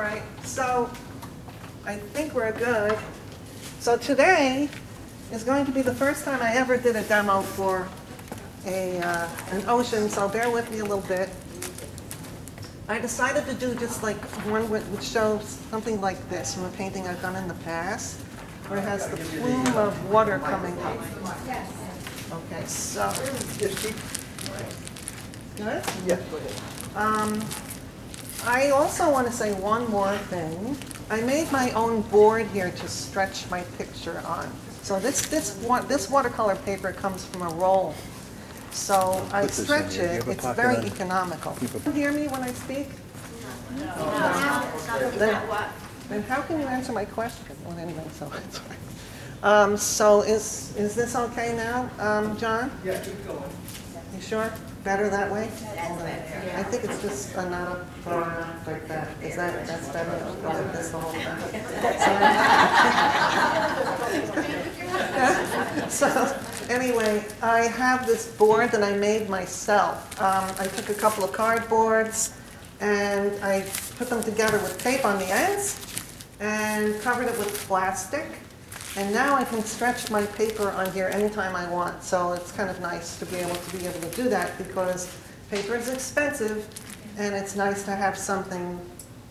All right, so I think we're good. So today is going to be the first time I ever did a demo for an ocean, so bear with me a little bit. I decided to do just like one which shows something like this from a painting I've done in the past, where it has the plume of water coming up. Okay, so. Good? Yeah, go ahead. I also want to say one more thing. I made my own board here to stretch my picture on. So this watercolor paper comes from a roll. So I Put this in stretch here. Do you it. have a It's pocket very on it? economical. Keep it- Can you hear me when I speak? Then how can you answer my question? Well, anyway, so it's fine. So is this okay now, John? Yeah, keep going. You sure? Better that way? I think it's just not up far enough like that. That's better? I'll go like this the whole time. So anyway, I have this board that I made myself. I took a couple of cardboards and I put them together with tape on the ends and covered it with plastic. And now I can stretch my paper on here anytime I want. So it's kind of nice to be able to do that because paper is expensive and it's nice to have something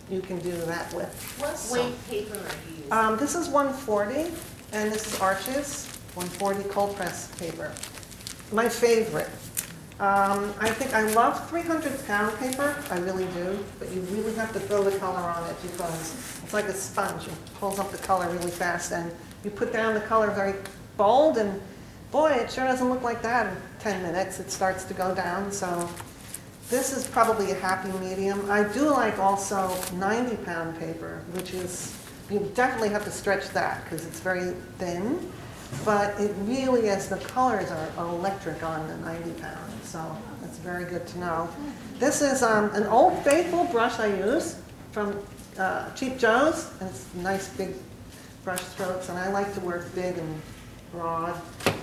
you can do that with. What weight paper are you using? This is 140 and this is Arches 140 cold press paper. My favorite. I think I love 300-pound paper, I really do, but you really have to throw the color on it because it's like a sponge. It pulls up the color really fast and you put down the color very bold and boy, it sure doesn't look like that in 10 minutes. It starts to go down, so this is probably a happy medium. I do like also 90-pound paper, which is, you definitely have to stretch that because it's very thin. But it really is, the colors are electric on the 90 pound, so that's very good to know. This is an Old Faithful brush I use from Cheap Joe's, and it's nice big brush strokes, and I like to work big and broad.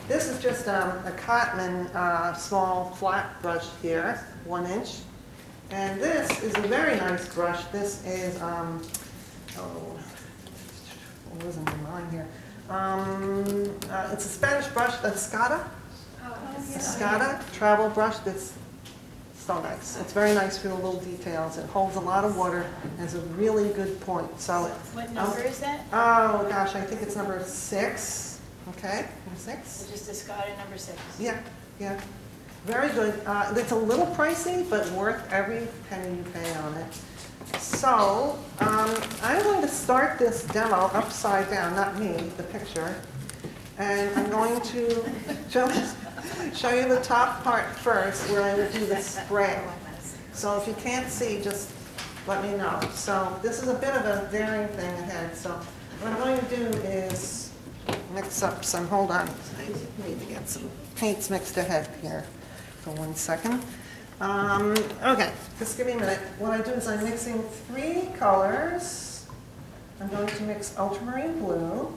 This is just a Cotman small flat brush here, 1 inch. And this is a very nice brush. This is, what was in my mind here? It's a Spanish brush, the Escada. Escada travel brush that's so nice. It's very nice for the little details. It holds a lot of water and has a really good point. So, What number is that? oh gosh, I think it's number 6. Okay, number 6. Just discarded number 6. Yeah, yeah. Very good. It's a little pricey, but worth every penny you pay on it. So, I'm going to start this demo upside down, not me, the picture. And I'm going to just show you the top part first where I would do the spray. So if you can't see, just let me know. So this is a bit of a varying thing ahead. So what I'm going to do is mix up some, hold on, I need to get some paints mixed ahead here for 1 second. Okay, just give me a minute. What I do is I'm mixing 3 colors. I'm going to mix ultramarine blue,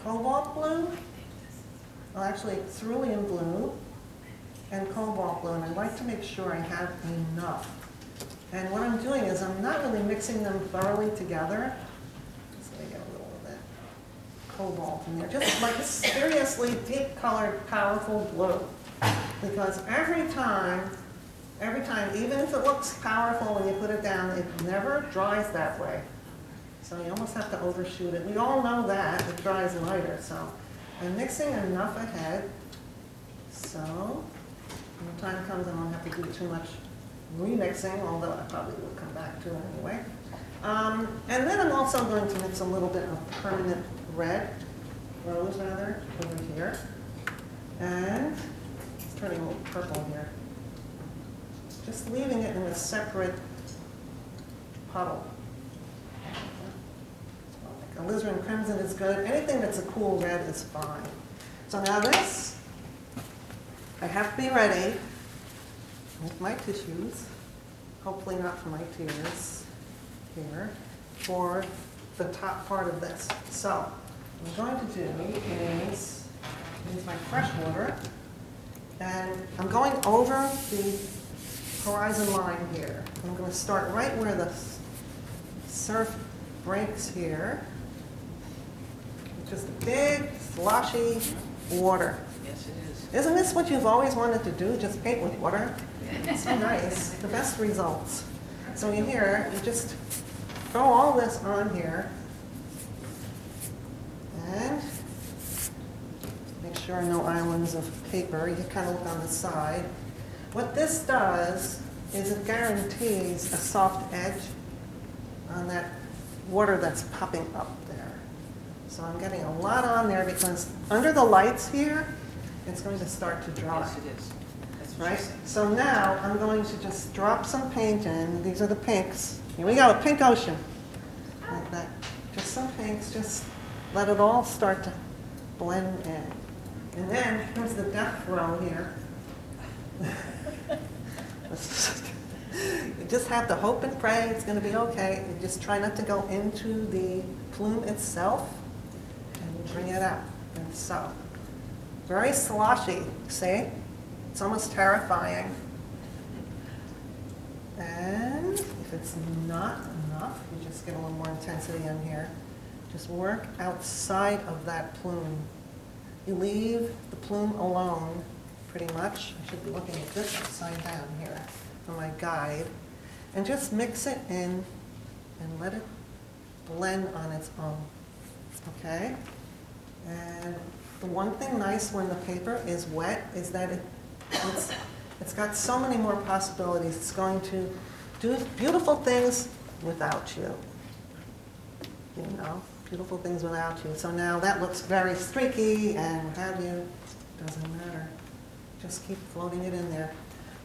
cobalt blue, well actually cerulean blue, and cobalt blue, and I like to make sure I have enough. And what I'm doing is I'm not really mixing them thoroughly together. Just let me get a little of that cobalt in there. Just like a seriously deep colored, powerful blue. Because every time, even if it looks powerful when you put it down, it never dries that way. So you almost have to overshoot it. We all know that, it dries lighter, so I'm mixing enough ahead. So when the time comes, I won't have to do too much remixing, although I probably will come back to it anyway. And then I'm also going to mix a little bit of permanent rose rather, over here. And it's turning a little purple here. Just leaving it in a separate puddle. Alizarin crimson is good. Anything that's a cool red is fine. So now this, I have to be ready with my tissues, hopefully not for my tears here, for the top part of this. So what I'm going to do is use my fresh water, and I'm going over the horizon line here. I'm going to start right where the surf breaks here. Just a big, sloshy water. Yes, it is. Isn't this what you've always wanted to do, just paint with water? It's so nice, the best results. So in here, you just throw all this on here. And make sure no islands of paper. You kind of look on the side. What this does is it guarantees a soft edge on that water that's popping up there. So I'm getting a lot on there because under the lights here, it's going to start to dry. Yes, it is. That's what Right? she's saying. So now I'm going to just drop some paint in. These are the pinks. Here we go, pink ocean. Like that. Just some pinks, just let it all start to blend in. And then comes the death row here. You just have to hope and pray it's going to be okay. You just try not to go into the plume itself and bring it out. And so, very sloshy, see? It's almost terrifying. And if it's not enough, you just get a little more intensity in here. Just work outside of that plume. You leave the plume alone, pretty much. I should be looking at this upside down here for my guide. And just mix it in and let it blend on its own, okay? And the one thing nice when the paper is wet is that it's got so many more possibilities. It's going to do beautiful things without you. You know, beautiful things without you. So now that looks very streaky and what have you. Doesn't matter. Just keep floating it in there.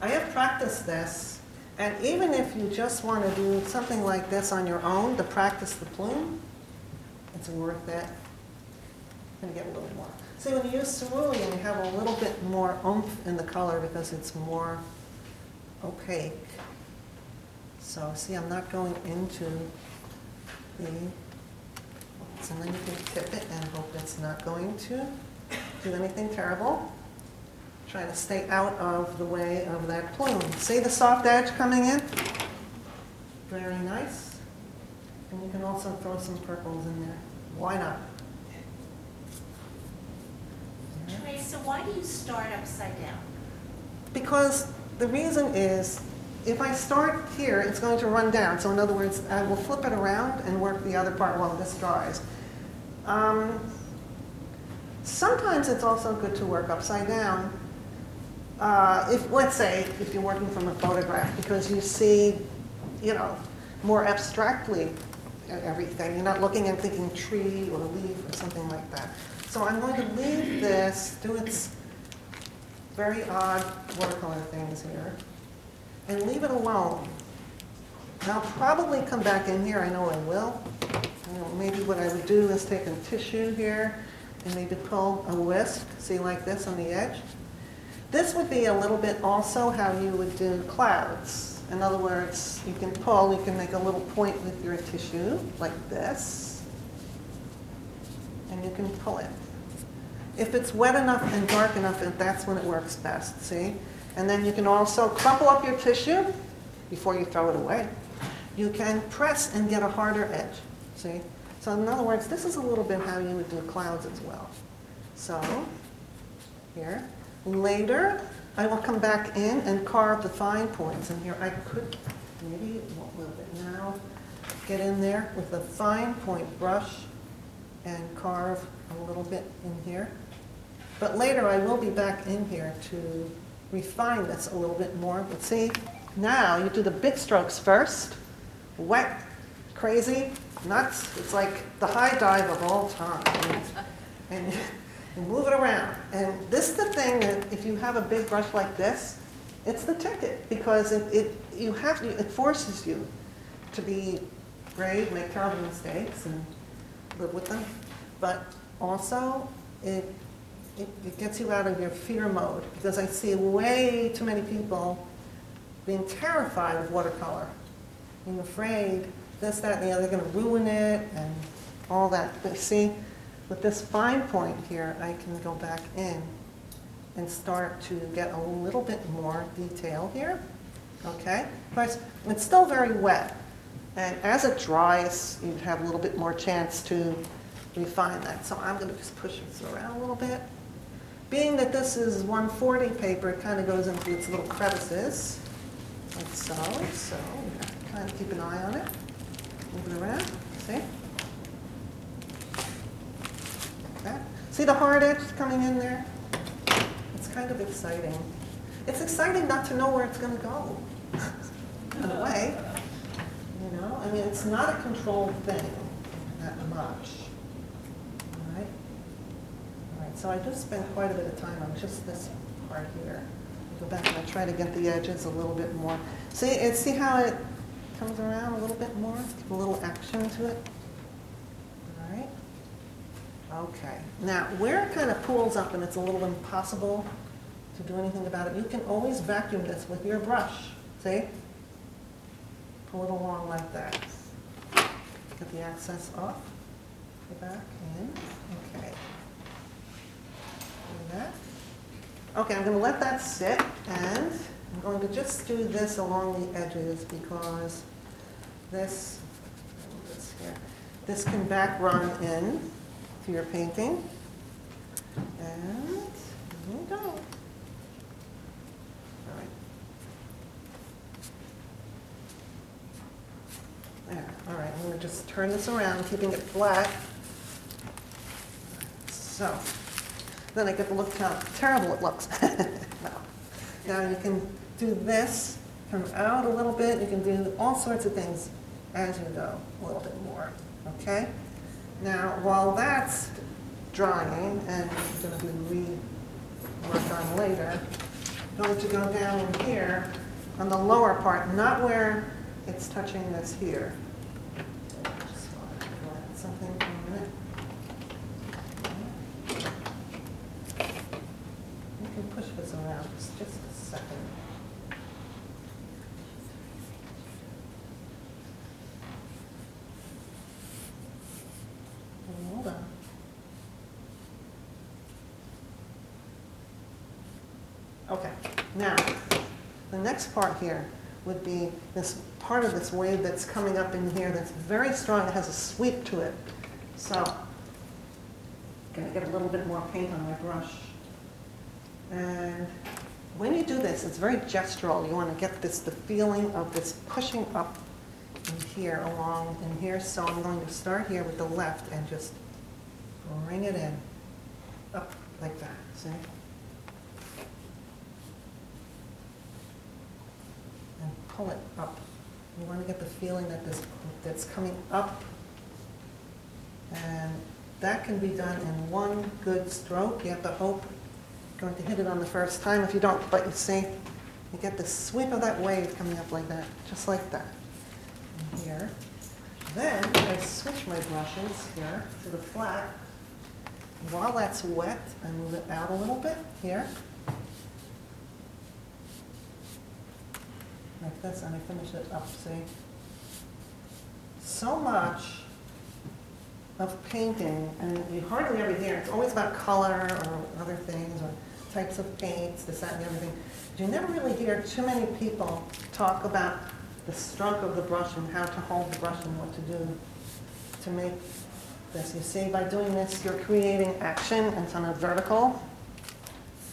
I have practiced this, and even if you just want to do something like this on your own to practice the plume, it's worth it. And get a little more. See, when you use cerulean, you have a little bit more oomph in the color because it's more opaque. So see, I'm not going into the, so then you can tip it and hope it's not going to do anything terrible. Try to stay out of the way of that plume. See the soft edge coming in? Very nice. And you can also throw some purples in there. Why not? Theresa, why do you start upside down? Because the reason is, if I start here, it's going to run down. So in other words, I will flip it around and work the other part while this dries. Sometimes it's also good to work upside down. If, let's say, if you're working from a photograph, because you see, you know, more abstractly everything. You're not looking and thinking tree or leaf or something like that. So I'm going to leave this, do its very odd watercolor things here, and leave it alone. And I'll probably come back in here, I know I will. You know, maybe what I would do is take a tissue here and maybe pull a whisk, see like this on the edge. This would be a little bit also how you would do clouds. In other words, you can pull, you can make a little point with your tissue like this, and you can pull it. If it's wet enough and dark enough, that's when it works best, see? And then you can also crumple up your tissue before you throw it away. You can press and get a harder edge, see? So in other words, this is a little bit how you would do clouds as well. So, here. Later, I will come back in and carve the fine points. And here I could, maybe a little bit now, get in there with a fine point brush and carve a little bit in here. But later I will be back in here to refine this a little bit more. But see, now you do the big strokes first. Wet, crazy, nuts. It's like the high dive of all time. And you move it around. And this is the thing that if you have a big brush like this, it's the ticket because it forces you to be brave, make terrible mistakes, and live with them. But also, it gets you out of your fear mode because I see way too many people being terrified of watercolor, being afraid this, that, and the other, they're going to ruin it and all that. But see, with this fine point here, I can go back in and start to get a little bit more detail here. okay? But it's still very wet. And as it dries, you have a little bit more chance to refine that. So I'm going to just push this around a little bit. Being that this is 140 paper, it kind of goes into its little crevices, like so. So you have to kind of keep an eye on it. Move it around, see? Like that. See the hard edge coming in there? It's kind of exciting. It's exciting not to know where it's going to go, in a way. You know, I mean, it's not a controlled thing that much. All right? All right, so I just spent quite a bit of time on just this part here. Go back and I try to get the edges a little bit more. See how it comes around a little bit more? Give a little action to it. All right? Okay. Now, where it kind of pools up and it's a little impossible to do anything about it, you can always vacuum this with your brush. See? Pull it along like that. Get the excess off. Go back in. Okay. Do that. Okay, I'm going to let that sit, and I'm going to just do this along the edges because this here, this can back run in to your painting. And here we go. All right. There. All right, I'm going to just turn this around, keeping it flat. So, then I get to look how terrible it looks. No. Now you can do this, come out a little bit. You can do all sorts of things as you go, a little bit more. Okay? Now, while that's drying and going to be re-worked on later, I'm going to go down in here on the lower part, not where it's touching this here. Just want to add something for a minute. You can push this around just a second. Hold on. Okay, now, the next part here would be this part of this wave that's coming up in here that's very strong, it has a sweep to it. So, I'm going to get a little bit more paint on my brush. And when you do this, it's very gestural. You want to get the feeling of this pushing up in here, along in here. So I'm going to start here with the left and just bring it in, up like that, see? And pull it up. You want to get the feeling that that's coming up. And that can be done in one good stroke. You have to hope you're going to hit it on the first time. If you don't, but you see, you get the sweep of that wave coming up like that, just like that. And here. Then I switch my brushes here to the flat. While that's wet, I move it out a little bit here. Like this, and I finish it up, see? So much of painting, and you hardly ever hear, it's always about color or other things, or types of paints, this, that, and everything. But you never really hear too many people talk about the stroke of the brush and how to hold the brush and what to do to make this. You see, by doing this, you're creating action, and it's on a vertical.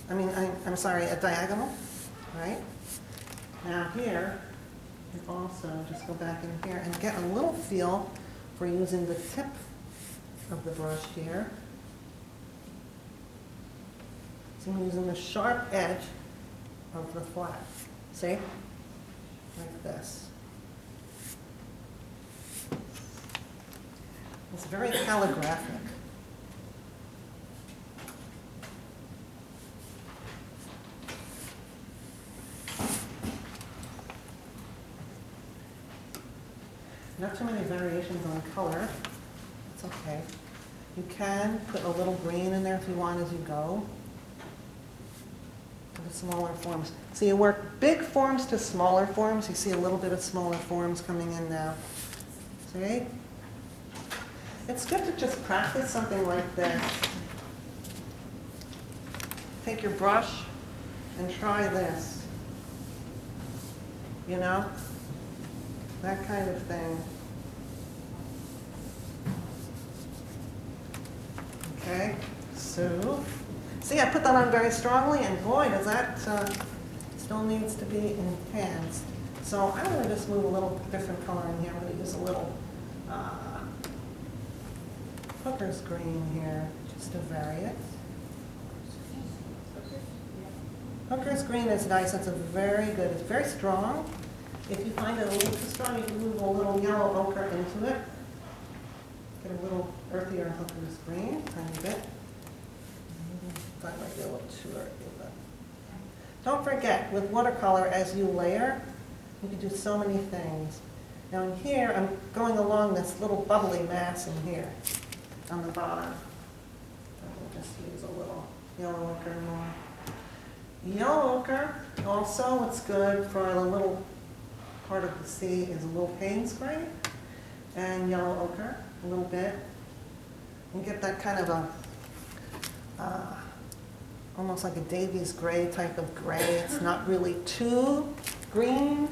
I'm sorry, a diagonal, right? Now here, you also just go back in here and get a little feel for using the tip of the brush here. So I'm using the sharp edge of the flat. See? Like this. It's very calligraphic. Not too many variations on color. It's okay. You can put a little green in there if you want as you go. For the smaller forms. So you work big forms to smaller forms. You see a little bit of smaller forms coming in now. See? It's good to just practice something like this. Take your brush and try this. you know? That kind of thing. Okay, so, see, I put that on very strongly, and boy, does that still needs to be enhanced. So I'm going to just move a little different color in here. I'm going to use a little hooker's green here, just to vary it. Hooker's green is nice. It's a very good. It's very strong. If you find it a little too strong, you can move a little yellow ochre into it. Get a little earthier hooker's green, tiny bit. That might be a little too earthy, but don't forget, with watercolor, as you layer, you can do so many things. Now in here, I'm going along this little bubbly mass in here on the bottom. I'll just use a little yellow ochre more. Yellow ochre, also what's good for the little part of the sea is a little Payne's gray and yellow ochre, a little bit. You get that kind of a, almost like a Davies gray type of gray. It's not really too green.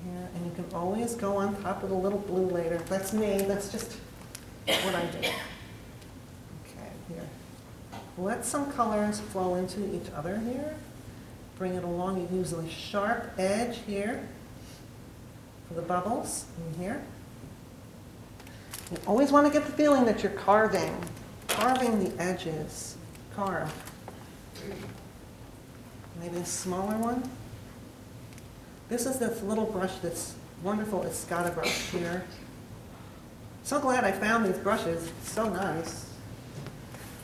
Here, and you can always go on top of the little blue later. That's me, that's just what I do. Okay, here. Let some colors flow into each other here. Bring it along. You use a sharp edge here for the bubbles in here. You always want to get the feeling that you're carving the edges. Carve. Maybe a smaller one. This is this little brush that's wonderful. It's got a brush here. So glad I found these brushes. It's so nice.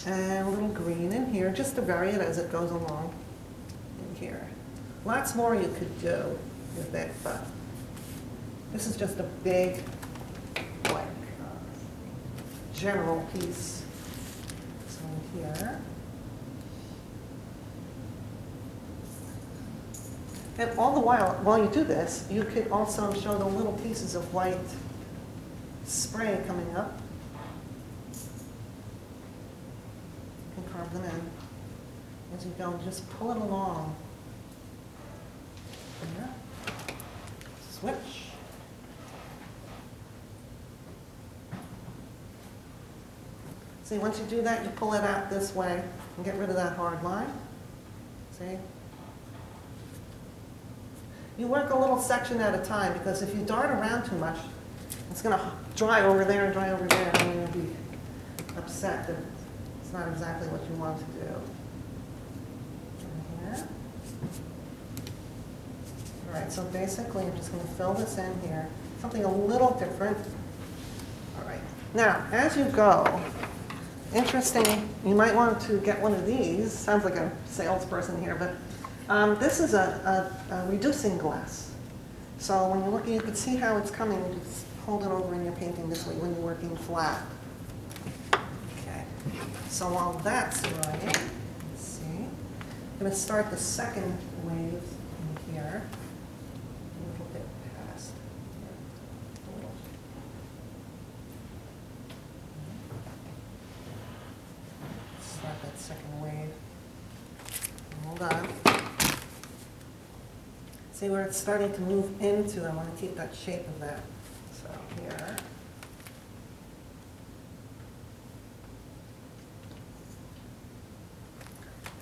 And a little green in here, just to vary it as it goes along in here. Lots more you could do with it, but this is just a big, like, general piece. So here. And all the while you do this, you could also show the little pieces of white spray coming up. You can carve them in as you go. Just pull it along. Yeah. Switch. See, once you do that, you pull it out this way and get rid of that hard line. See? You work a little section at a time, because if you dart around too much, it's going to dry over there and dry over there, and you're going to be upset that it's not exactly what you want to do. Here. All right, so basically I'm just going to fill this in here, something a little different. All right, now as you go, interesting, you might want to get one of these. Sounds like a salesperson here, but this is a reducing glass. So when you're looking, you can see how it's coming. You just hold it over in your painting this way when you're working flat. Okay. So while that's drying, let's see. I'm going to start the second wave in here. A little bit past. A little. Start that second wave. Hold on. See where it's starting to move into? I want to keep that shape of that. So here.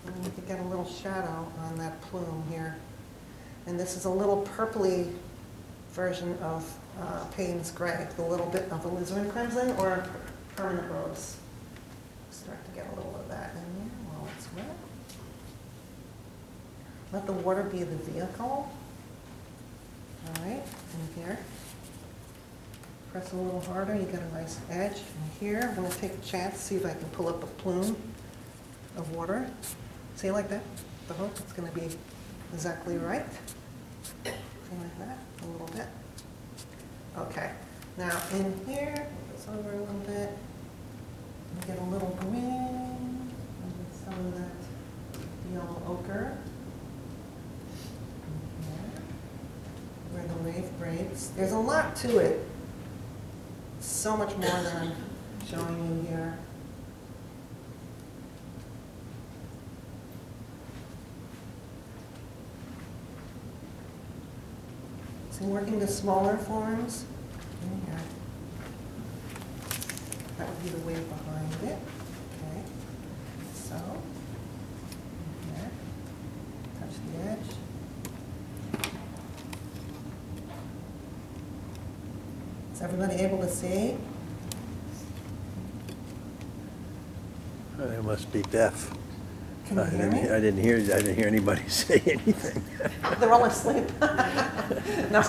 And you can get a little shadow on that plume here. And this is a little purpley version of Payne's Gray, with a little bit of alizarin crimson or permanent rose. Start to get a little of that in there while it's wet. Let the water be the vehicle. All right, in here. Press a little harder, you get a nice edge. And here, I'm going to take a chance, see if I can pull up a plume of water. See, like that? The hook, it's going to be exactly right. See, like that, a little bit. Okay, now in here, move this over a little bit. And get a little green, and get some of that yellow ochre. Where the wave breaks. There's a lot to it. So much more than I'm showing you here. So working the smaller forms. In here. That would be the way behind it. Okay. So, in here. Touch the edge. Is everybody able to see? They must be deaf. Can you hear me? I didn't hear anybody say anything. They're all asleep. No,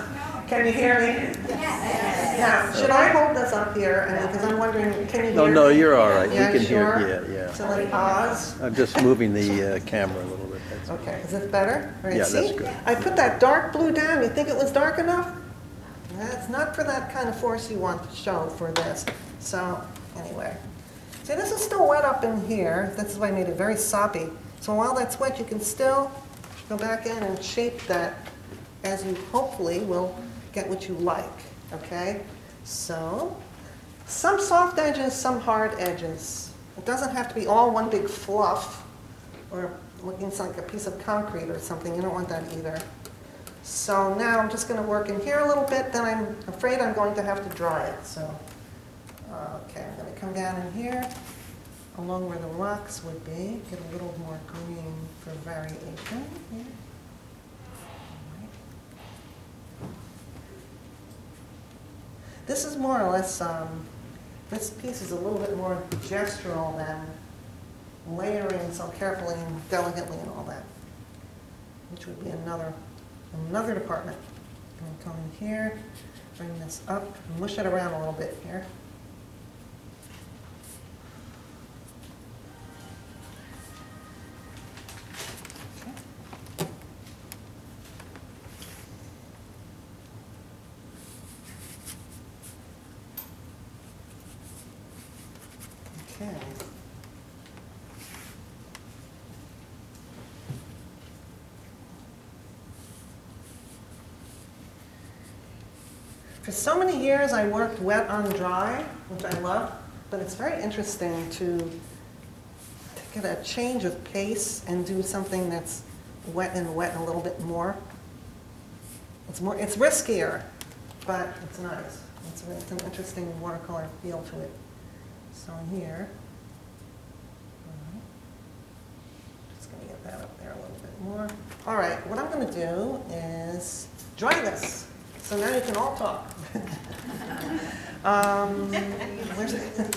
can you hear me? Yes. Now, should I hold this up here? Because I'm wondering, can you hear No, me? no, you're all right. Yeah, You can sure? hear, yeah. So like pause. I'm just moving the camera a little bit. That's all. Okay, is it better? All right, Yeah, see? that's good. I put that dark blue down. You think it was dark enough? That's not for that kind of force you want to show for this. So, anyway. See, this is still wet up in here. This is why I made it very soppy. So while that's wet, you can still go back in and shape that as you hopefully will get what you like, okay? So, some soft edges, some hard edges. It doesn't have to be all one big fluff or looking like a piece of concrete or something. You don't want that either. So now I'm just going to work in here a little bit, then I'm afraid I'm going to have to dry it. So, okay, I'm going to come down in here along where the rocks would be, get a little more green for variation here. This is more or less, this piece is a little bit more gestural than layering so carefully and delicately and all that, which would be another department. I'm going to come in here, bring this up, mush it around a little bit here. Okay. For so many years, I worked wet on dry, which I love, but it's very interesting to get a change of pace and do something that's wet and a little bit more. It's riskier, but it's nice. It's an interesting watercolor feel to it. So here, just going to get that up there a little bit more. All right, what I'm going to do is dry this. So now you can all talk. Where's it?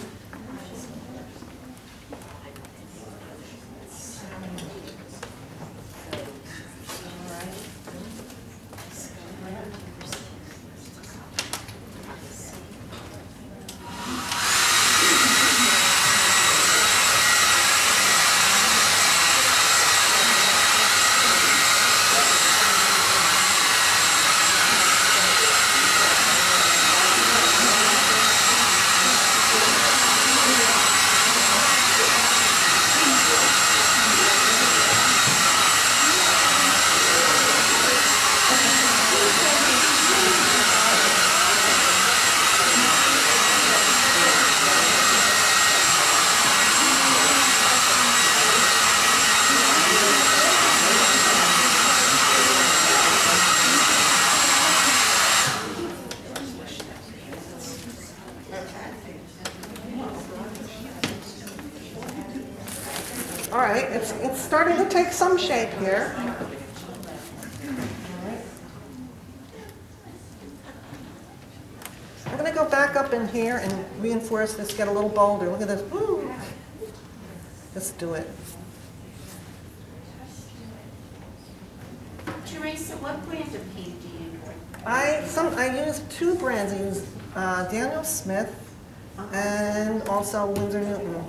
All right, it's starting to take some shape here. All right. I'm going to go back up in here and reinforce this, get a little bolder. Look at this. Woo. Let's do it. Theresa, what brand of paint do you use? I use two brands. I use Daniel Smith and also Winsor Newton.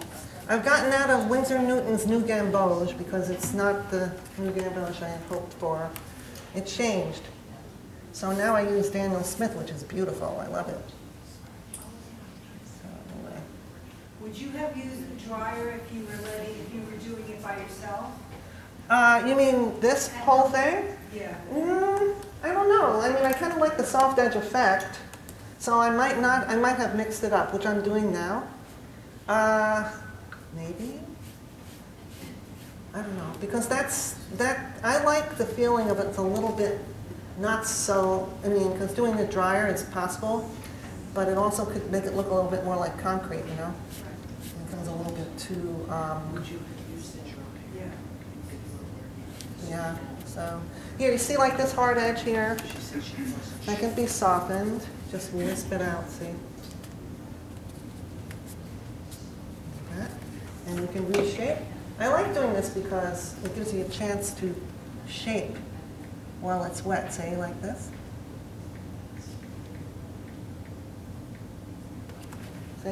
I've gotten out of Winsor Newton's New Gamboge because it's not the New Gamboge I had hoped for. It changed. So now I use Daniel Smith, which is beautiful. I love it. So anyway. Would you have used the dryer if you were doing it by yourself? You mean this whole thing? Yeah. I don't know. I mean, I kind of like the soft edge effect, so I might have mixed it up, which I'm doing now. Maybe? I don't know, because I like the feeling of it's a little bit not so, I mean, because doing the dryer is possible, but it also could make it look a little bit more like concrete, you know? It becomes a little bit too, yeah, so. Here, you see like this hard edge here? That can be softened, just wisp it out, see? Like that. And you can reshape. I like doing this because it gives you a chance to shape while it's wet, say like this. See?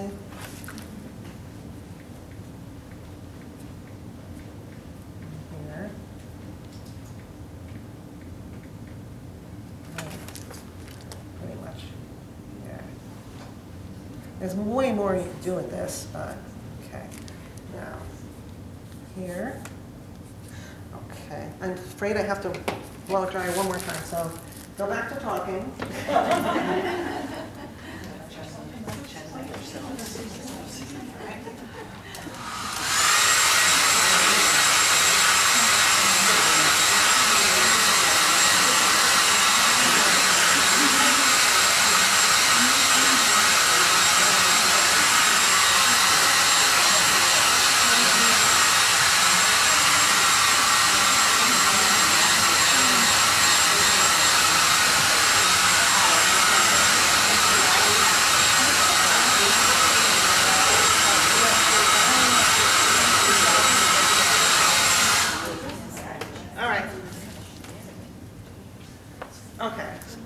Here. Pretty much. Yeah. There's way more you can do with this, but okay. Now, here. Okay. I'm afraid I have to blow dry one more time, so go back to talking.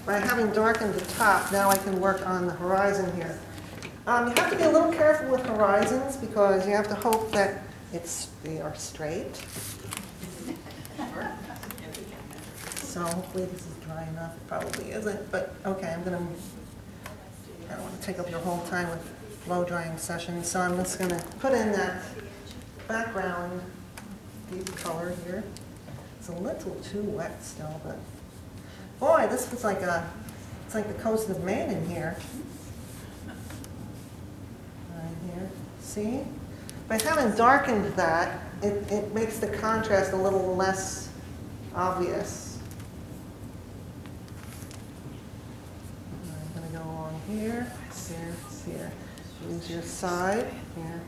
By having darkened the top, now I can work on the horizon here. You have to be a little careful with horizons because you have to hope that they are straight. So hopefully this is dry enough. It probably isn't, but okay, I don't want to take up your whole time with blow drying sessions, so I'm just going to put in that background deep color here. It's a little too wet still, but boy, this was like it's like the coast of Maine in here. Right here, see? By having darkened that, it makes the contrast a little less obvious. I'm gonna go along here, here. Use your side, here.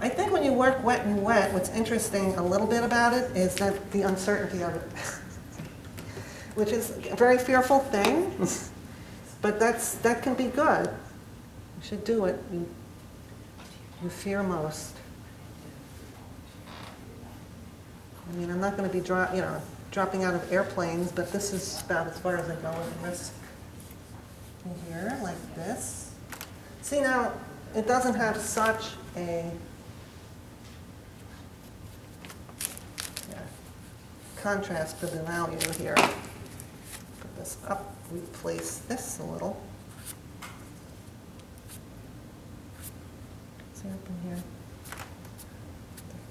I think when you work wet and wet, what's interesting a little bit about it is that the uncertainty of it, which is a very fearful thing, but that can be good. You should do it. You fear most. I mean, I'm not going to be dropping out of airplanes, but this is about as far as I go with this. Here, like this. See now, it doesn't have such a contrast to the value here. Put this up, replace this a little. See up in here.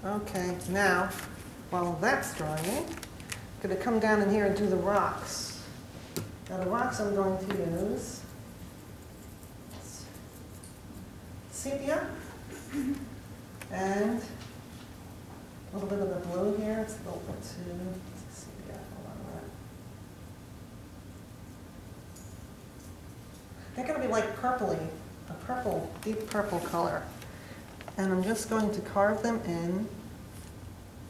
Okay, now, while that's drying, I'm going to come down in here and do the rocks. Now the rocks I'm going to use sepia and a little bit of the blue here. It's a little bit too sepia. Hold on a minute. They're going to be like purpley, a purple, deep purple color. And I'm just going to carve them in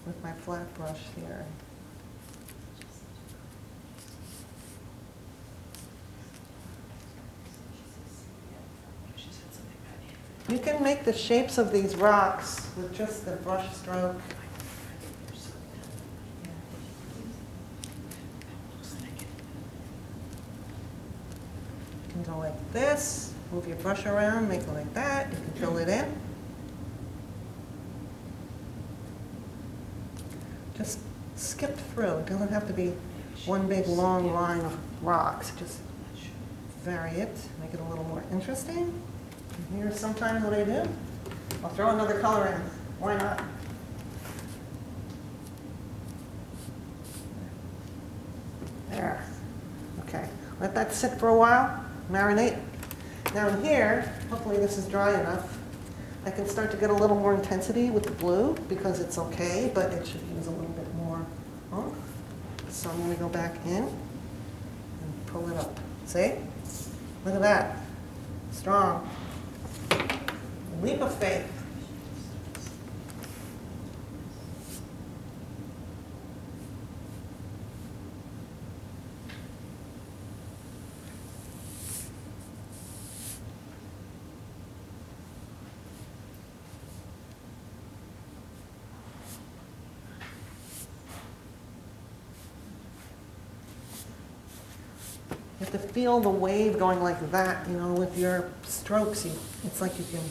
with my flat brush here. You can make the shapes of these rocks with just the brush stroke. You can go like this, move your brush around, make it like that, you can fill it in. Just skip through, it doesn't have to be one big long line of rocks, just vary it, make it a little more interesting. Here's sometimes what I do. I'll throw another color in. Why not? There. Okay. Let that sit for a while. Marinate. Now in here, hopefully this is dry enough. I can start to get a little more intensity with the blue because it's okay, but it should use a little bit more oomph. So I'm going to go back in and pull it up. See? Look at that. Strong. Leap of faith. You have to feel the wave going like that, you know, with your strokes. It's like you can,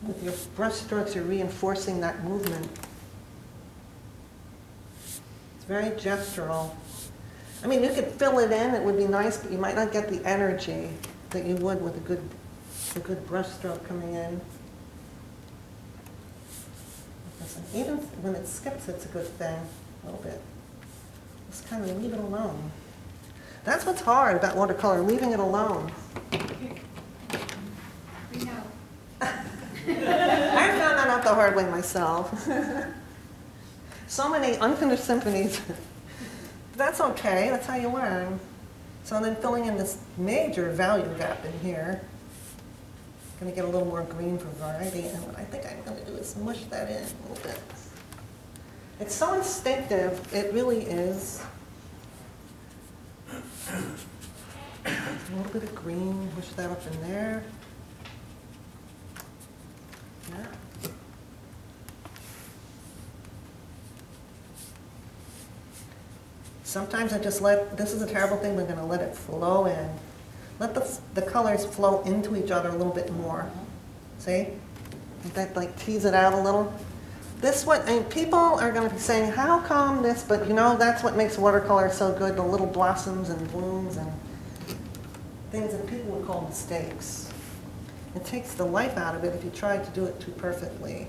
with your brush strokes, you're reinforcing that movement. It's very gestural. I mean, you could fill it in, it would be nice, but you might not get the energy that you would with a good brush stroke coming in. Listen, even when it skips, it's a good thing, a little bit. Just kind of leave it alone. That's what's hard about watercolor, leaving it alone. We know. I found that out the hard way myself. So many unfinished symphonies. That's okay, that's how you learn. So then filling in this major value gap in here. Gonna get a little more green for variety, and what I think I'm gonna do is mush that in a little bit. It's so instinctive, it really is. A little bit of green, push that up in there. Yeah. Sometimes I just this is a terrible thing, but I'm gonna let it flow in. Let the colors flow into each other a little bit more. See? That tease it out a little. People are going to be saying, how come this? But you know, that's what makes watercolor so good, the little blossoms and blooms and things that people would call mistakes. It takes the life out of it if you try to do it too perfectly.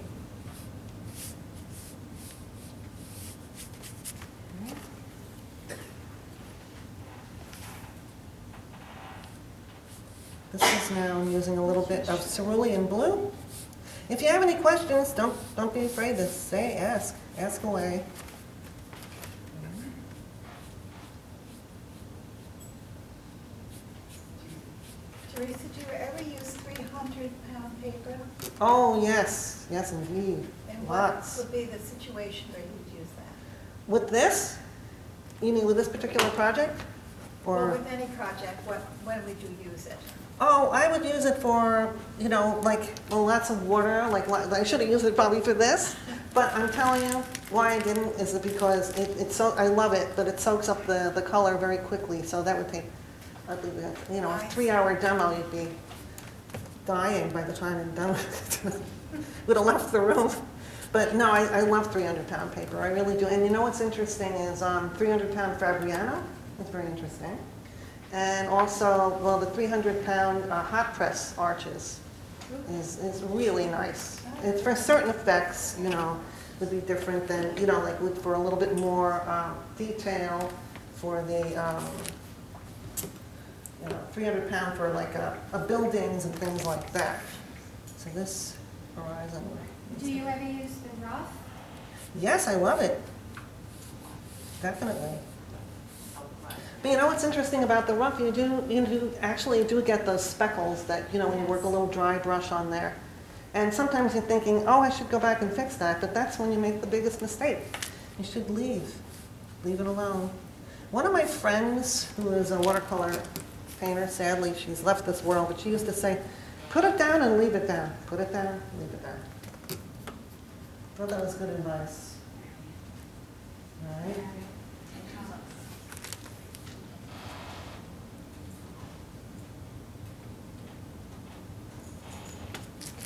This is now using a little bit of cerulean blue. If you have any questions, don't be afraid to ask away. Theresa, do you ever use 300-pound paper? Oh, yes, yes indeed, And lots. what would be the situation where you would use that? With this, you mean with this particular project? Or Or, with any project, when would you use it? oh, I would use it for, you know, lots of water, I should have used it probably for this, but I'm telling you, why I didn't is because I love it, but it soaks up the color very quickly, so that would take, a 3-hour demo, you'd be dying by the time I'm done with it. Would have left the room. But no, I love 300-pound paper, I really do. And you know what's interesting is 300-pound Fabriano, it's very interesting. And also, well, the 300-pound hot press arches is really nice. It's for certain effects, you know, would be different than, you know, for a little bit more detail for the 300-pound for buildings and things like that. So this horizon. Do you ever use the rough? Yes, I love it. Definitely. But you know what's interesting about the rough? You actually do get those speckles that, you know, when you work a little dry brush on there. And sometimes you're thinking, oh, I should go back and fix that, but that's when you make the biggest mistake. You should leave it alone. One of my friends, who is a watercolor painter, sadly she's left this world, but she used to say, put it down and leave it down. Put it down, leave it down. I thought that was good advice. All right.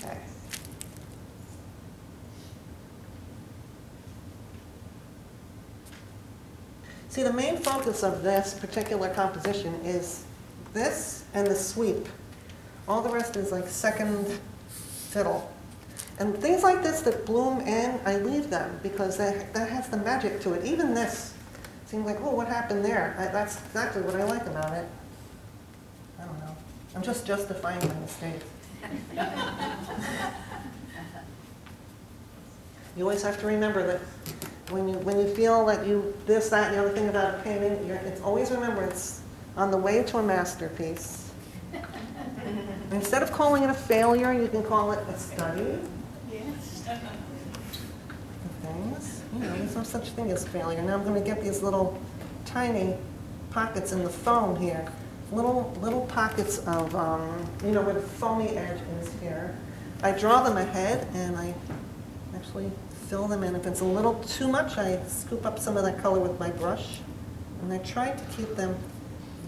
Okay. See, the main focus of this particular composition is this and the sweep. All the rest is like second fiddle. And things like this that bloom in, I leave them because that has the magic to it. Even this seems like, oh, what happened there? That's exactly what I like about it. I don't know. I'm just justifying my mistakes. You always have to remember that when you feel that you, this, that, and the other thing about a painting, it's always remember it's on the way to a masterpiece. Instead of calling it a failure, you can call it a study. Yes. Things. You know, there's no such thing as failure. Now I'm going to get these little tiny pockets in the foam here. Little pockets of, you know, where the foamy edge is here. I draw them ahead and I actually fill them in. If it's a little too much, I scoop up some of that color with my brush. And I try to keep them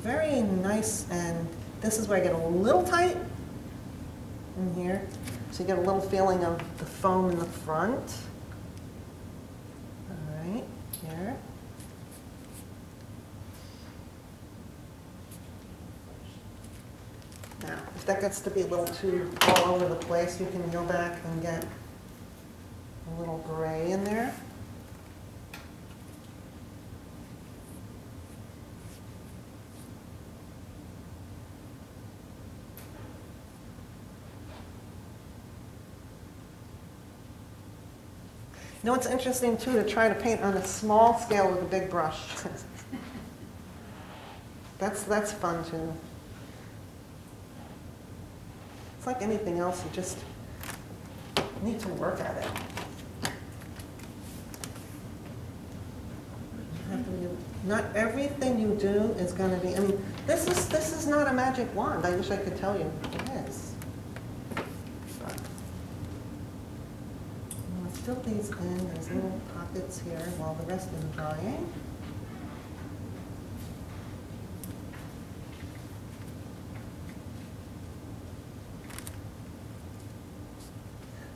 very nice, and this is where I get a little tight in here. So you get a little feeling of the foam in the front. All right, here. Now, if that gets to be a little too all over the place, you can go back and get a little gray in there. You know, it's interesting too to try to paint on a small scale with a big brush. That's fun too. It's like anything else, you just need to work at it. Not everything you do is going to be, I mean, this is not a magic wand. I wish I could tell you it is. But I'm going to fill these in. There's little pockets here while the rest is drying.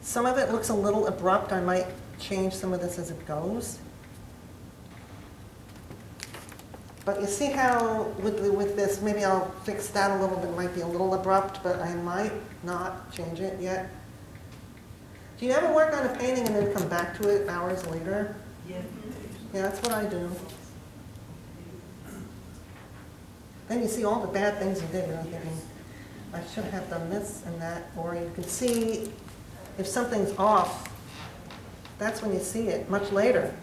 Some of it looks a little abrupt. I might change some of this as it goes. But you see how with this, maybe I'll fix that a little bit. It might be a little abrupt, but I might not change it yet. Do you ever work on a painting and then come back to it hours later? Yeah. Yeah, that's what I do. Then you see all the bad things you did, and you're thinking, I should have done this and that. Or you can see if something's off, that's when you see it, much later.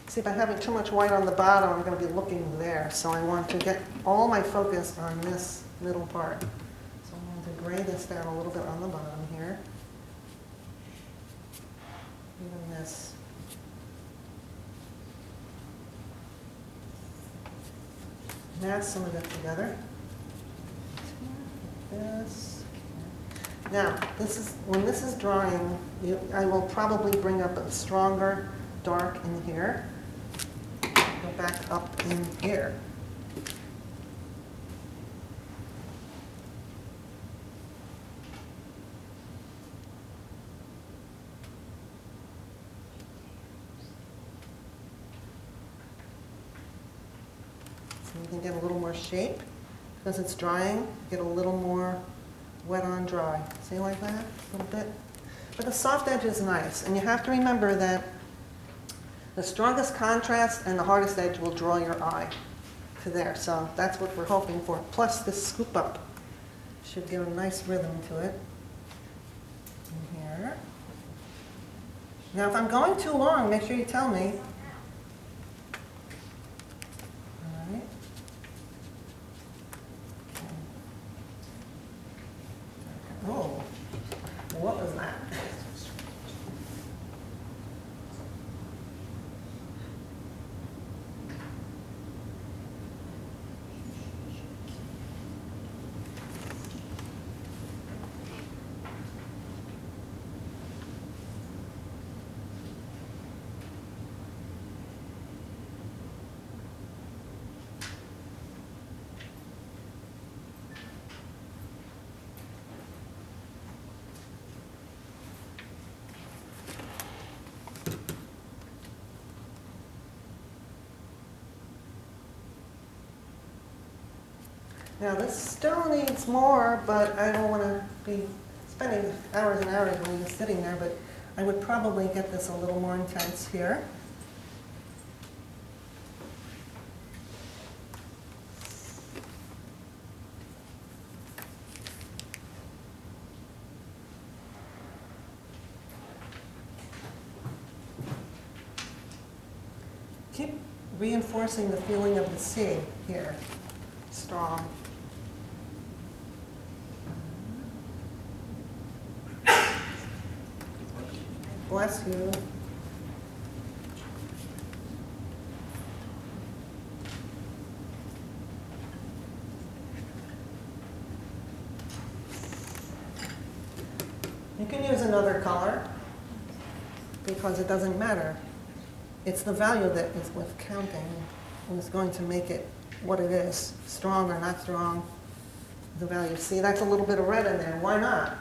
See, by having too much white on the bottom, I'm going to be looking there. So I want to get all my focus on this middle part. So I'm going to gray this down a little bit on the bottom here. Even this. Mask some of it together. Like this. Now, when this is drying, I will probably bring up a stronger dark in here. Go back up in here. So you can get a little more shape. Because it's drying, get a little more wet on dry. See, like that? A little bit. But the soft edge is nice. And you have to remember that the strongest contrast and the hardest edge will draw your eye to there. So that's what we're hoping for. Plus this scoop up should give a nice rhythm to it. In here. Now if I'm going too long, make sure you tell me. All right. Oh, what was that? Now, this still needs more, but I don't want to be spending hours and hours when you're sitting there, but I would probably get this a little more intense here. Keep reinforcing the feeling of the sea here, strong. Bless you. You can use another color because it doesn't matter. It's the value that is worth counting and is going to make it what it is, strong or not strong, the value. See, that's a little bit of red in there. Why not?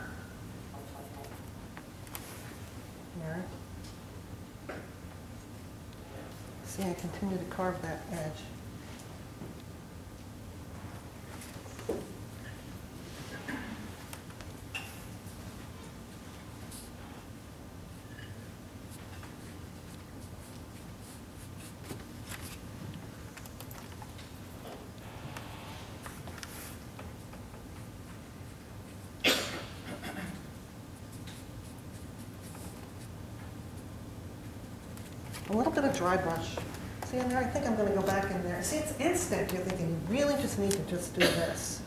Here. See, I continue to carve that edge. A little bit of dry brush. See in there? I think I'm going to go back in there. See, it's instant. You're thinking, you really just need to just do this.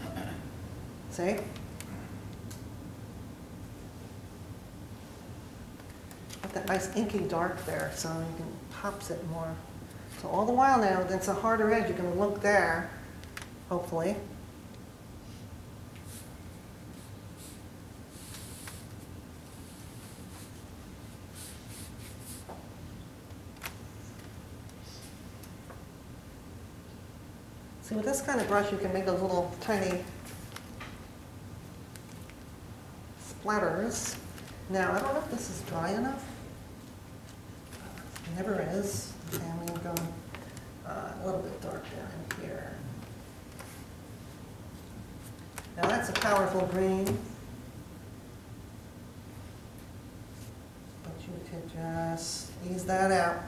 See? Got that nice inky dark there, so you can pops it more. So all the while now, it's a harder edge. You can look there, hopefully. See, with this kind of brush, you can make those little tiny splatters. Now, I don't know if this is dry enough. It never is. Okay, I'm going to go a little bit dark down here. Now, that's a powerful green. But you could just ease that out.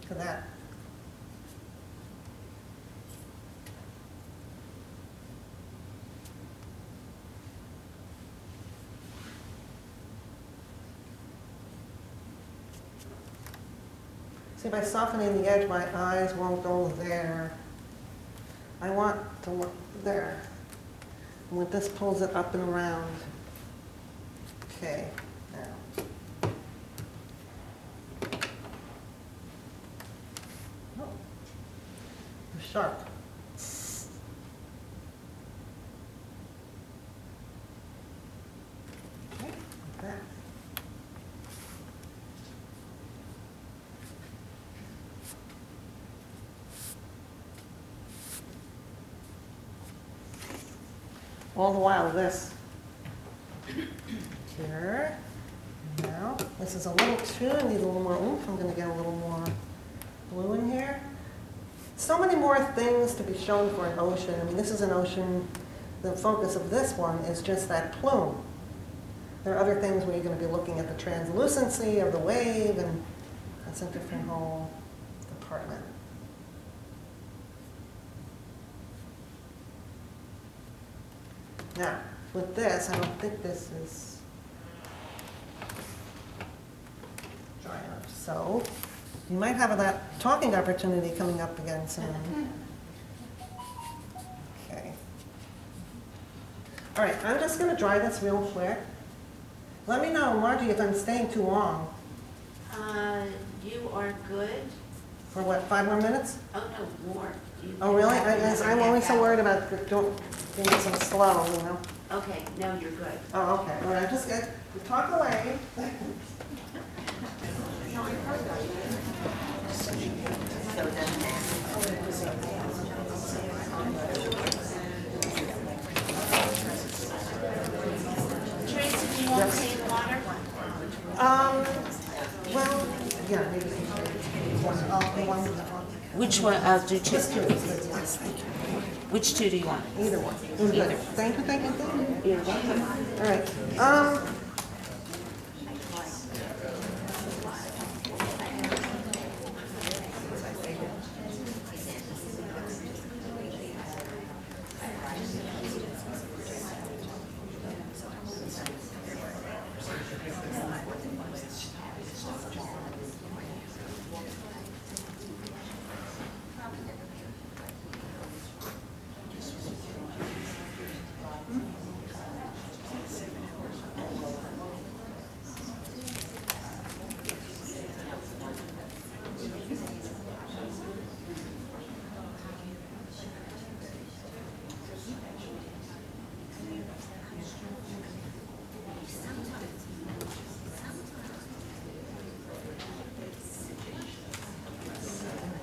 To that. See, by softening the edge, my eyes won't go there. I want to look there. And when this pulls it up and around. Okay, now. Sharp. Okay, like that. All the while this here. Now, this is a little too, needs a little more oomph. I'm going to get a little more blue in here. So many more things to be shown for an ocean. I mean, this is an ocean. The focus of this one is just that plume. There are other things where you're going to be looking at the translucency of the wave, and that's a different whole department. Now, with this, I don't think this is dry enough. So you might have that talking opportunity coming up again soon. Okay. All right, I'm just going to dry this real quick. Let me know, Margie, if I'm staying too long. You are good. For what, 5 more minutes? Oh, no, more. You Oh, really? can have another I'm always half so hour. worried about being so slow, you know? Okay, no, you're good. Oh, okay. All right, just talk away. So it doesn't matter. Which one, I'll do two. Just two. Yes, thank you. Which two do you want? Either one. Either. Thank you, thank you, thank you. You're welcome. All right.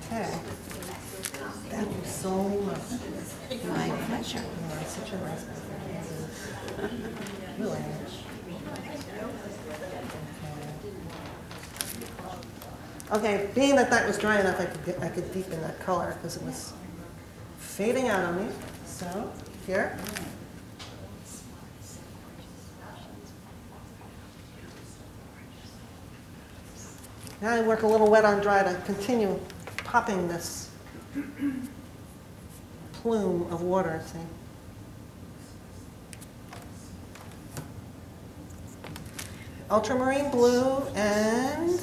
Okay. Thank you so much. My pleasure. You are such a nice person. Really. Okay, being that that was dry enough, I could deepen that color because it was fading out on me. So, here. Now I work a little wet on dry to continue popping this plume of water, see? Ultramarine blue and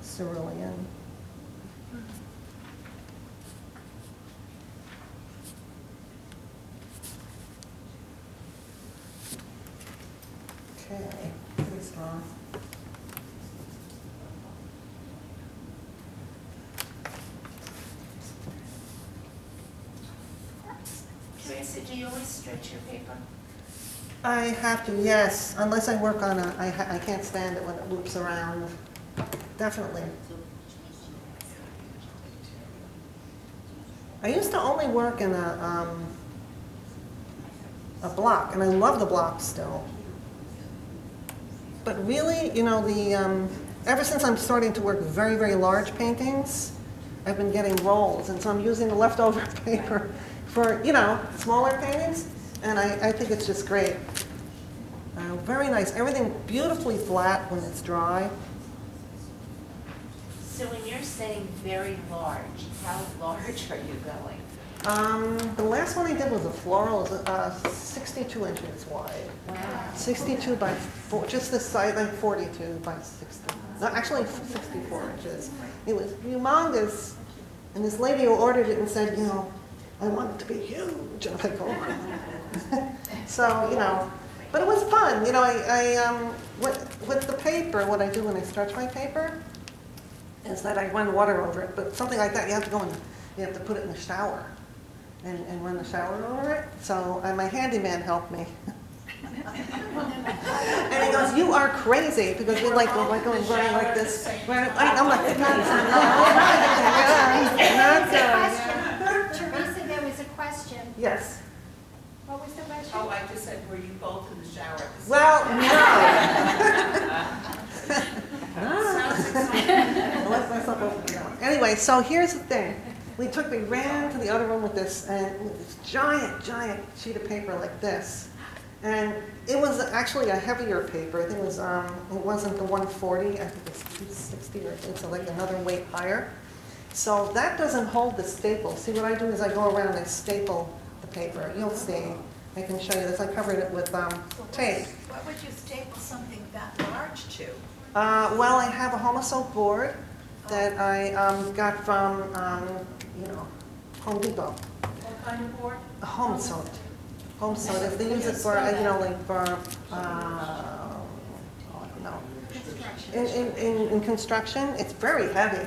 cerulean. Okay, pretty strong. Theresa, do you always stretch your paper? I have to, yes, unless I work on I can't stand it when it loops around. Definitely. I used to only work in a block, and I love the block still. But really, you know, ever since I'm starting to work very, very large paintings, I've been getting rolls, and so I'm using the leftover paper for, you know, smaller paintings, and I think it's just great. Very nice. Everything beautifully flat when it's dry. So when you're saying very large, how large are you going? The last one I did was a floral, it was 62 inches wide. Wow. 62 by 4, just this side, like 42 by 60. No, actually 64 inches. It was humongous. And this lady who ordered it and said, you know, I want it to be huge. And I'm like, oh. So, you know, but it was fun. You know, with the paper, what I do when I stretch my paper is that I run water over it. But something like that, you have to go and you have to put it in the shower and run the shower over it. So my handyman helped me. And he goes, you are crazy, because we like going running like this. I'm like, Theresa, there was a question. yes. What was the question? Oh, I just said, were you both in the shower at the same Well, no. Sounds exciting. Let myself open now. Anyway, so here's the thing. We ran to the other room with this, and with this giant sheet of paper like this. And it was actually a heavier paper. I think it wasn't the 140, I think it's 260, or it's like another weight higher. So that doesn't hold the staple. See, what I do is I go around and staple the paper. You'll see. I can show you this. I covered it with tape. What would you staple something that large to? Well, I have a homosoap board that I got from, you know, Home Depot. What kind of board? A homosoap. Homesoap. If they use it for, you know, like for, no. In construction, it's very heavy,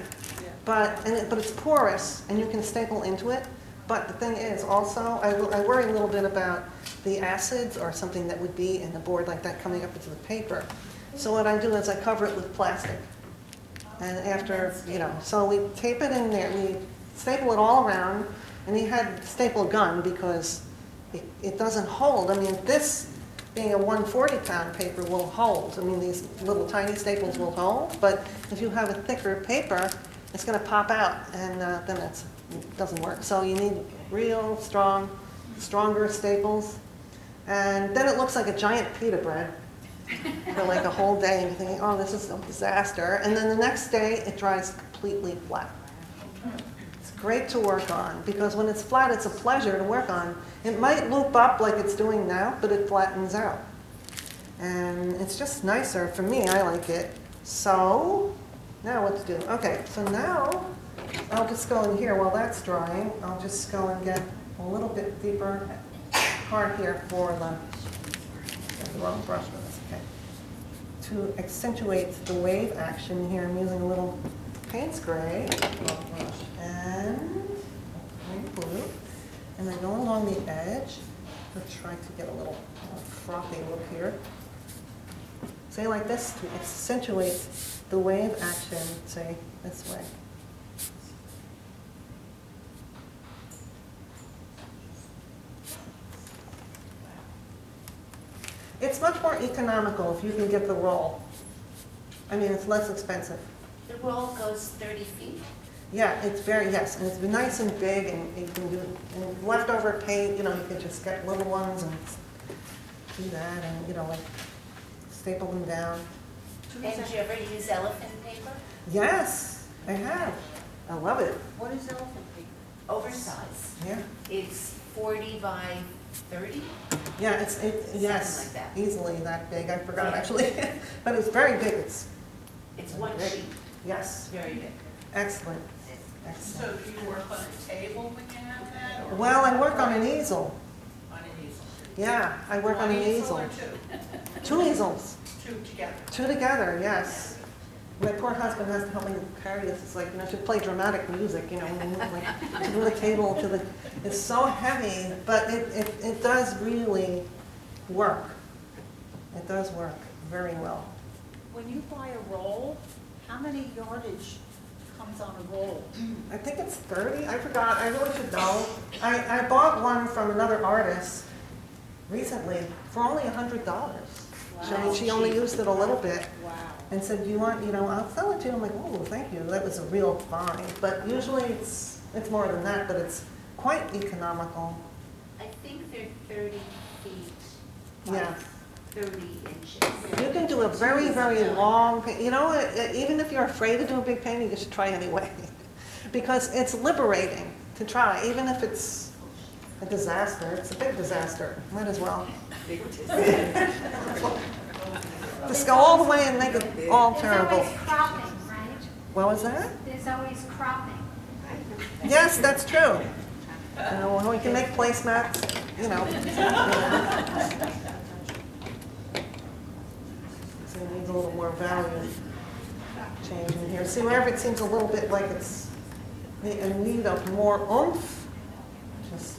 but it's porous, and you can staple into it. But the thing is, also, I worry a little bit about the acids or something that would be in the board like that coming up into the paper. So what I do is I cover it with plastic. And after, you know, so we tape it in there, we staple it all around, and he had staple gun because it doesn't hold. I mean, this being a 140-pound paper will hold. I mean, these little tiny staples will hold, but if you have a thicker paper, it's gonna pop out, and then it doesn't work. So you need real stronger staples. And then it looks like a giant pita bread for like a whole day, and you're thinking, oh, this is a disaster. And then the next day, it dries completely flat. It's great to work on, because when it's flat, it's a pleasure to work on. It might loop up like it's doing now, but it flattens out. And it's just nicer. For me, I like it. So, now what to do? Okay, so now, I'll just go in here while that's drying. I'll just go and get a little bit deeper part here for the wrong brush for this, okay. To accentuate the wave action here, I'm using a little paint spray and blue, and then go along the edge. Let's try to get a little frothy look here. Say like this to accentuate the wave action, say this way. It's much more economical if you can get the roll. I mean, it's less expensive. The roll goes 30 feet. Yeah, it's very, yes, and it's nice and big, and you can do and leftover paint, you know, you can just get little ones and do that, and, you know, like staple them down. And do you ever use elephant paper? Yes, I have. I love it. What is elephant paper? Oversized. Yeah. It's 40 by 30. Yeah, yes, like that. easily that big. I forgot Yeah. actually, but it's very big. It's one big. sheet, Yes, very big. excellent. So Excellent. do you work on a table when you have that? Or Well, I work on an easel. on an easel? Yeah, I work on an One easel. or two? Two easels. Two together. Two together, yes. My poor husband has to help me carry this. It's like, you know, to play dramatic music, you know, when you move, like, to the table, to the, it's so heavy, but it does really work. It does work very well. When you buy a roll, how many yardage comes on a roll? I think it's 30, I forgot, I really should know. I bought one from another artist recently for only $100. She only used it a little bit. Wow. And said, do you want, you know, I'll sell it to you. I'm like, oh, thank you. That was a real find. But usually it's more than that, but it's quite economical. I think they're 30 feet Yeah. by 30 inches. You can do a very, very long, you know, even if you're afraid to do a big painting, you should try anyway. Because it's liberating to try, even if it's a disaster. It's a big disaster. Might as well. Just go all the way and make it all terrible. There's always cropping, right? What was that? There's always cropping. Yes, that's true. You know, we can make placemats, you know. So it needs a little more value change in here. See, wherever it seems a little bit like it's in need of more oomph, just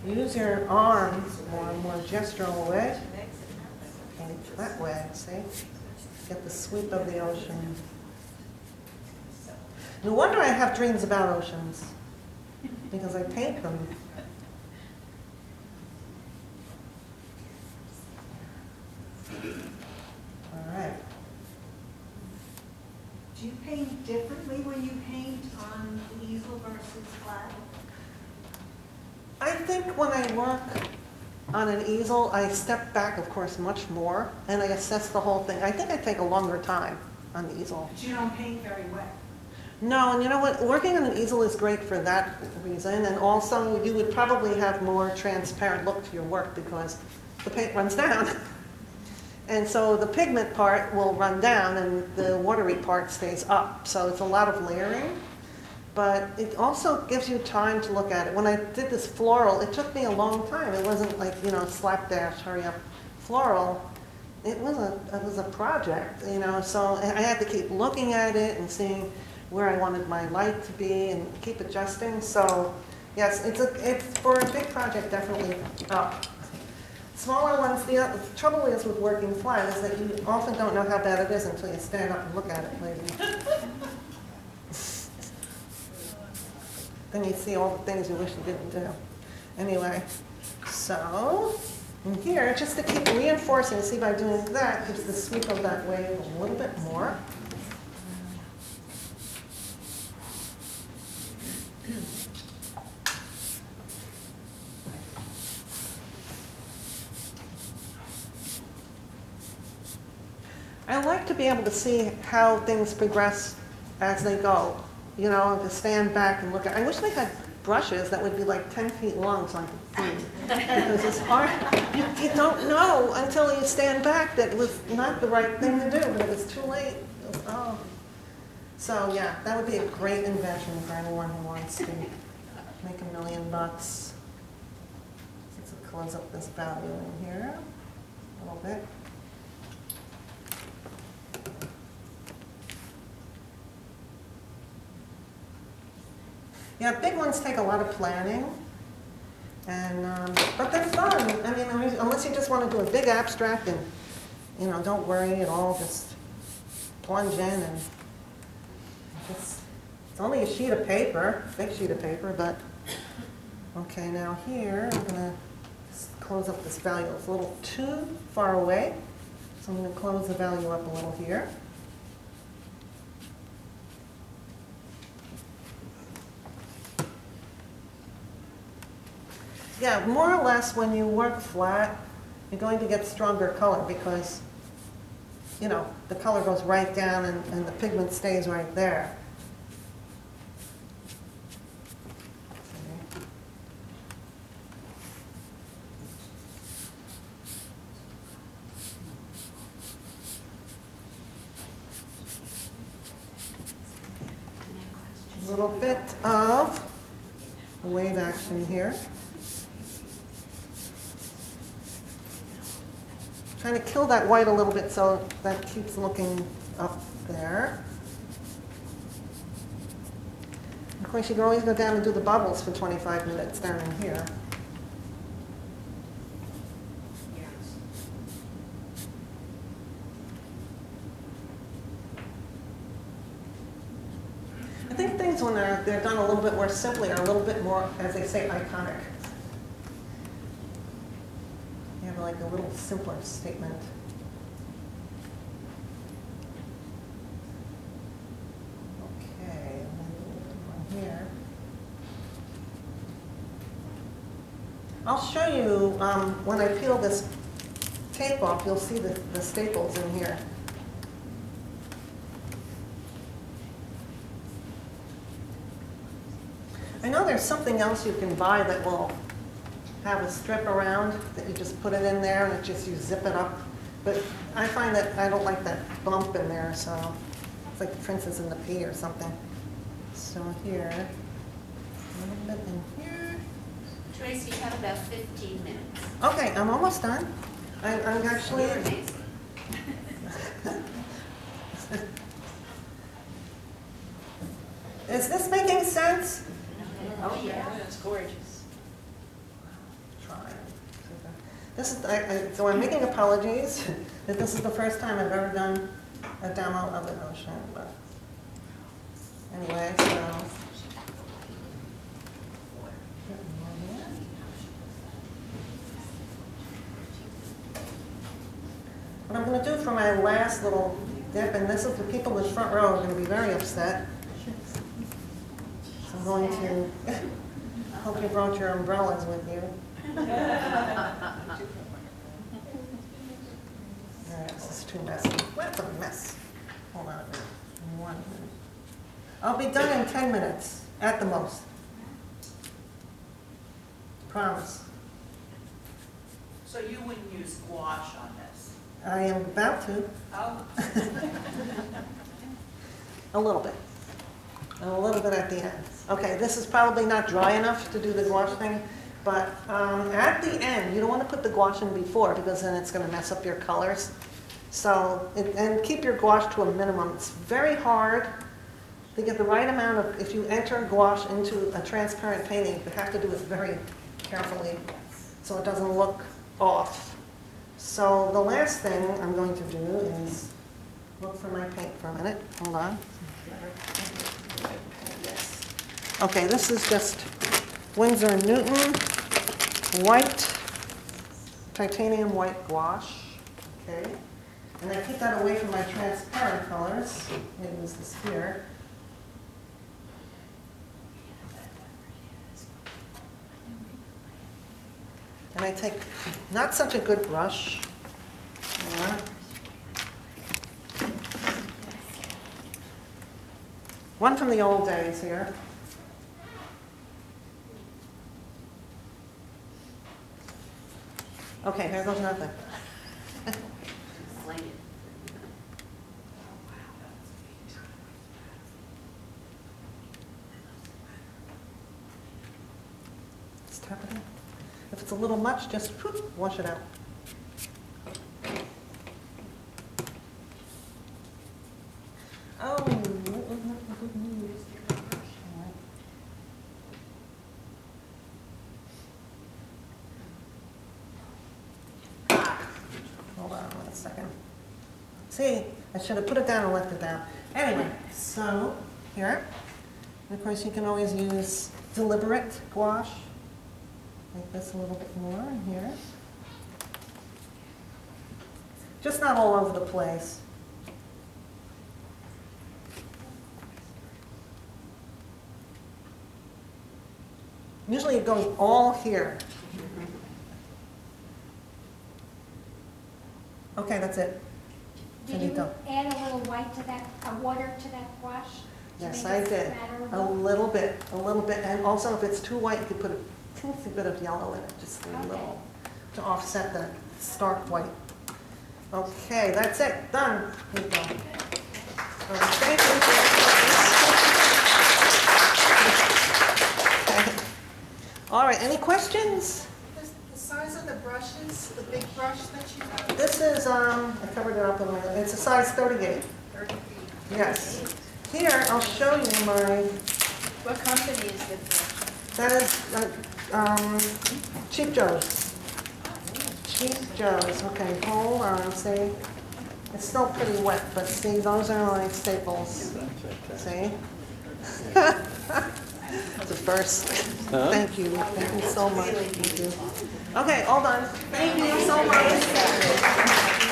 use your arms more gestural way. Paint that way, see? Get the sweep of the ocean. No wonder I have dreams about oceans, because I paint them. All right. Do you paint differently when you paint on the easel versus flat? I think when I work on an easel, I step back, of course, much more, and I assess the whole thing. I think I take a longer time on the easel. But you don't paint very wet. No, and you know what? Working on an easel is great for that reason, and also you would probably have more transparent look to your work because the paint runs down. And so the pigment part will run down and the watery part stays up. So it's a lot of layering, but it also gives you time to look at it. When I did this floral, it took me a long time. It wasn't like, you know, slapdash, hurry up floral. It was a project, you know, so I had to keep looking at it and seeing where I wanted my light to be and keep adjusting. So yes, it's for a big project, definitely up. Smaller ones, the trouble is with working flat is that you often don't know how bad it is until you stand up and look at it later. Then you see all the things you wish you didn't do. Anyway, so in here, just to keep reinforcing, see by doing that, gives the sweep of that wave a little bit more. I like to be able to see how things progress as they go, you know, to stand back and look at. I wish they had brushes that would be like 10 feet long so I could see. Because it's hard, you don't know until you stand back that it was not the right thing to do, but it was too late. Oh. So yeah, that would be a great invention for anyone who wants to make $1 million. Let's close up this value in here a little bit. Yeah, big ones take a lot of planning, and but they're fun. I mean, unless you just want to do a big abstract and, you know, don't worry at all, just plunge in and it's only a sheet of paper, big sheet of paper, but okay, now here I'm gonna just close up this value. It's a little too far away, so I'm gonna close the value up a little here. Yeah, more or less when you work flat, you're going to get stronger color because, you know, the color goes right down and the pigment stays right there. A little bit of wave action here. Trying to kill that white a little bit so that keeps looking up there. Of course, you can always go down and do the bubbles for 25 minutes down in here. I think things when they're done a little bit more simply are a little bit more, as they say, iconic. You have like a little simpler statement. Okay, and then from here. I'll show you, when I peel this tape off, you'll see the staples in here. I know there's something else you can buy that will have a strip around that you just put it in there and you zip it up. But I find that I don't like that bump in there, so it's like the Princess and the Pea or something. So here, a little bit in here. Tracy, you have about 15 minutes. Okay, I'm almost done. I'm actually. You're amazing. Is this making sense? Oh, yeah. It's gorgeous. Try. This is, so I'm making apologies that this is the first time I've ever done a demo of the ocean, but anyway, so. What I'm going to do for my last little dip, and this is the people in the front row are going to be very upset. So I'm going to hope you brought your umbrellas with you. All right, this is too messy. What's a mess? Hold on a minute. 1 minute. I'll be done in 10 minutes, at the most. Promise. So you wouldn't use gouache on this? I am about to. Oh. A little bit. And a little bit at the end. Okay, this is probably not dry enough to do the gouache thing, but at the end, you don't want to put the gouache in before because then it's going to mess up your colors. So, and keep your gouache to a minimum. It's very hard to get the right amount of, if you enter gouache into a transparent painting, you have to do it very carefully so it doesn't look off. So the last thing I'm going to do is look for my paint for a minute. Hold on. Okay, this is just Winsor & Newton white, titanium white gouache. Okay, and I keep that away from my transparent colors. I'm going to use this here. And I take not such a good brush. Yeah. One from the old days here. Okay, here goes nothing. Sling it. Just tap it in. If it's a little much, just whoop, wash it out. Oh. Good news. Hold on 1 second. See, I should have put it down and left it down. Anyway, so here, and of course you can always use deliberate gouache. Make this a little bit more in here. Just not all over the place. Usually it goes all here. Okay, that's it. Did you Finito. add a little white to that, water to that gouache? to Yes, make I it did. smatter A little bit. And also if it's too white, you could put a teensy bit of yellow in it, just a Okay. little, to offset the stark white. Okay, that's it, done. Here you go. Thank you. Okay. All right, any questions? The size of the brushes, the big brush that you have, This is, I covered it up in my, it's a size 38. 30 feet. Yes. Here, I'll show you my, What company is it for? that is Cheap Joe's. Cheap Joe's, okay, hold on, see? It's still pretty wet, but see, those are my staples, see? It's a first. Thank you so much. Thank you. Okay, all done. Thank you so much.